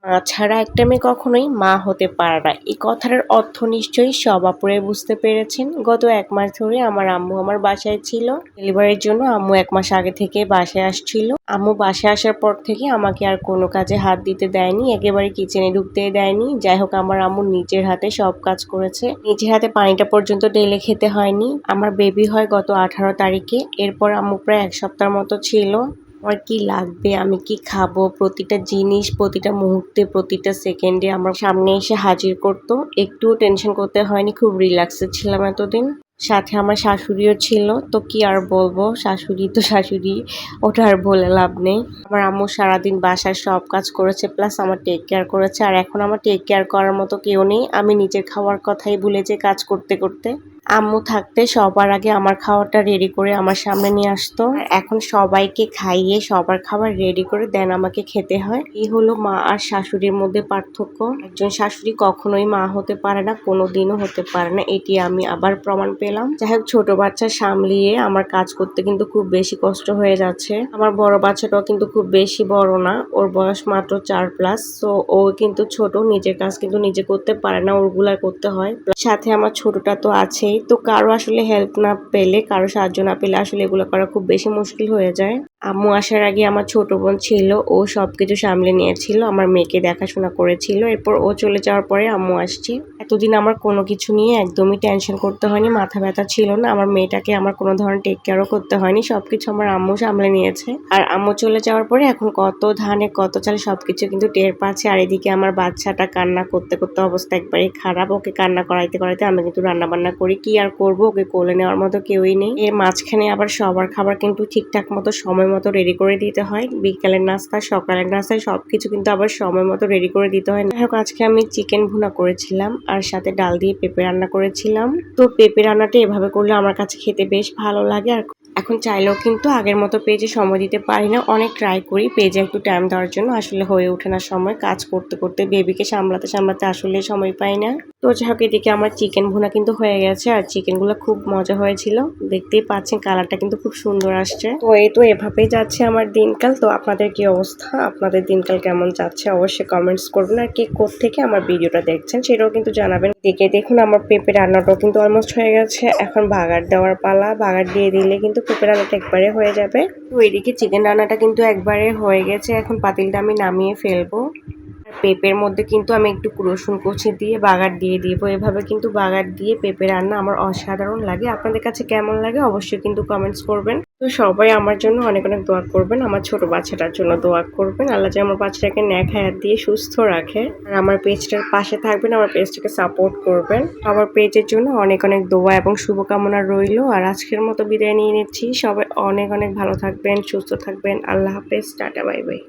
মা ছাড়া একটা মেয়ে কখনোই মা হতে পারে না। এই কথাটার অর্থ নিশ্চয়ই সব আপুরাই বুঝতে পেরেছেন। গত ১ মাস ধরে আমার আম্মু আমার বাসায় ছিল। ডেলিভারির জন্য আম্মু ১ মাস আগে থেকে বাসায় আসছিল। আম্মু বাসায় আসার পর থেকে আমাকে আর কোনো কাজে হাত দিতে দেয়নি। একেবারে কিচেনে ঢুকতেই দেয়নি। যাই হোক আমার আম্মু নিজের হাতে সব কাজ করেছে। নিজের হাতে পানিটা পর্যন্ত ঢেলে খেতে হয়নি। আমার বেবি হয় গত ১৮ তারিখে। এরপর আম্মু প্রায় ১ সপ্তাহের মতো ছিল। আমার কি লাগবে, আমি কি খাবো, প্রতিটা জিনিস প্রতিটা মুহূর্তে প্রতিটা সেকেন্ডে আমার সামনে এসে হাজির করতো। একটুও টেনশন করতে হয়নি, খুব রিল্যাক্সে ছিলাম এতদিন। সাথে আমার শাশুড়িও ছিল, তো কি আর বলবো, শাশুড়ি তো শাশুড়ি, ওটা আর বলে লাভ নেই। আমার আম্মু সারাদিন বাসার সব কাজ করেছে, প্লাস আমার টেক কেয়ার করেছে। আর এখন আমার টেক কেয়ার করার মতো কেউ নেই, আমি নিজের খাওয়ার কথাই ভুলে যাই কাজ করতে করতে। আম্মু থাকতে সবার আগে আমার খাওয়াটা রেডি করে আমার সামনে নিয়ে আসতো। আর এখন সবাইকে খাইয়ে সবার খাবার রেডি করে দেন আমাকে খেতে হয়। এই হলো মা আর শাশুড়ির মধ্যে পার্থক্য। একজন শাশুড়ি কখনোই মা হতে পারে না, কোনোদিনও হতে পারে না, এটি আমি আবার প্রমাণ পেলাম। যাই হোক, ছোট বাচ্চা সামলিয়ে আমার কাজ করতে কিন্তু খুব বেশি কষ্ট হয়ে যাচ্ছে। আমার বড় বাচ্চাটাও কিন্তু খুব বেশি বড় না, ওর বয়স মাত্র 4+। তো ও কিন্তু ছোট, নিজের কাজ কিন্তু নিজে করতে পারে না, ওরগুলা করতে হয়। সাথে আমার ছোটটা তো আছেই। তো কারো আসলে হেল্প না পেলে, কারো সাহায্য না পেলে আসলে এগুলো করা খুব বেশি মুশকিল হয়ে যায়। আম্মু আসার আগে আমার ছোট বোন ছিল, ও সবকিছু সামলে নিয়েছিল, আমার মেয়েকে দেখাশোনা করেছিল। এরপর ও চলে যাওয়ার পরে আম্মু আসছে। এতদিন আমার কোনো কিছু নিয়ে একদমই টেনশন করতে হয়নি, মাথা ব্যথা ছিল না। আমার মেয়েটাকে আমার কোনো ধরনের টেক কেয়ারও করতে হয়নি, সবকিছু আমার আম্মু সামলে নিয়েছে। আর আম্মু চলে যাওয়ার পরে এখন কত ধানে কত চালে সবকিছু কিন্তু টের পাচ্ছে। আর এদিকে আমার বাচ্চাটা কান্না করতে করতে অবস্থা একবারে খারাপ। ওকে কান্না করাইতে করাইতে আমি কিন্তু রান্না বান্না করি, কি আর করবো, ওকে কোলে নেওয়ার মতো কেউই নেই। এর মাঝখানে আবার সবার খাবার কিন্তু ঠিকঠাক মতো সময় মতো রেডি করে দিতে হয়। বিকালের নাস্তা, সকালের নাস্তা সবকিছু কিন্তু আবার সময় মতো রেডি করে দিতে হয়। যাই হোক, আজকে আমি চিকেন ভুনা করেছিলাম আর সাথে ডাল দিয়ে পেঁপে রান্না করেছিলাম। তো পেঁপে রান্নাটা এভাবে করলে আমার কাছে খেতে বেশ ভালো লাগে। আর এখন চাইলেও কিন্তু আগের মতো পেজে সময় দিতে পারি না, অনেক ট্রাই করি পেজে একটু টাইম দেওয়ার জন্য, আসলে হয়ে ওঠে না সময়। কাজ করতে করতে বেবিকে সামলাতে সামলাতে আসলে সময় পাই না। তো যাই হোক, এদিকে আমার চিকেন ভুনা কিন্তু হয়ে গেছে। আর চিকেনগুলো খুব মজা হয়েছিল, দেখতেই পাচ্ছেন কালারটা কিন্তু খুব সুন্দর আসছে। তো এই তো এভাবেই যাচ্ছে আমার দিনকাল। তো আপনাদের কি অবস্থা, আপনাদের দিনকাল কেমন যাচ্ছে অবশ্যই কমেন্টস করবেন। আর কে কোত্থেকে আমার ভিডিওটা দেখছেন সেটাও কিন্তু জানাবেন। দেখুন আমার পেঁপে রান্নাটাও কিন্তু অলমোস্ট হয়ে গেছে। এখন বাগার দেওয়ার পালা, বাগার দিয়ে দিলে কিন্তু পেঁপে রান্নাটা একবারে হয়ে যাবে। তো এদিকে চিকেন রান্নাটা কিন্তু একবারে হয়ে গেছে, এখন পাতিলটা আমি নামিয়ে ফেলবো। পেঁপের মধ্যে কিন্তু আমি একটু রসুন কুচি দিয়ে বাগার দিয়ে দিব। এভাবে কিন্তু বাগার দিয়ে পেঁপে রান্না আমার অসাধারণ লাগে। আপনাদের কাছে কেমন লাগে অবশ্যই কিন্তু কমেন্টস করবেন। তো সবাই আমার জন্য অনেক অনেক দোয়া করবেন, আমার ছোট বাচ্চাটার জন্য দোয়া করবেন, আল্লাহ যেন আমার বাচ্চাটাকে ন্যাক হায়াত দিয়ে সুস্থ রাখে। আর আমার পেজটার পাশে থাকবেন, আমার পেজটাকে সাপোর্ট করবেন। আমার পেজের জন্য অনেক অনেক দোয়া এবং শুভকামনা রইল। আর আজকের মতো বিদায় নিয়ে নিচ্ছি। সবাই অনেক অনেক ভালো থাকবেন, সুস্থ থাকবেন। আল্লাহ হাফেজ, টাটা, বাই বাই।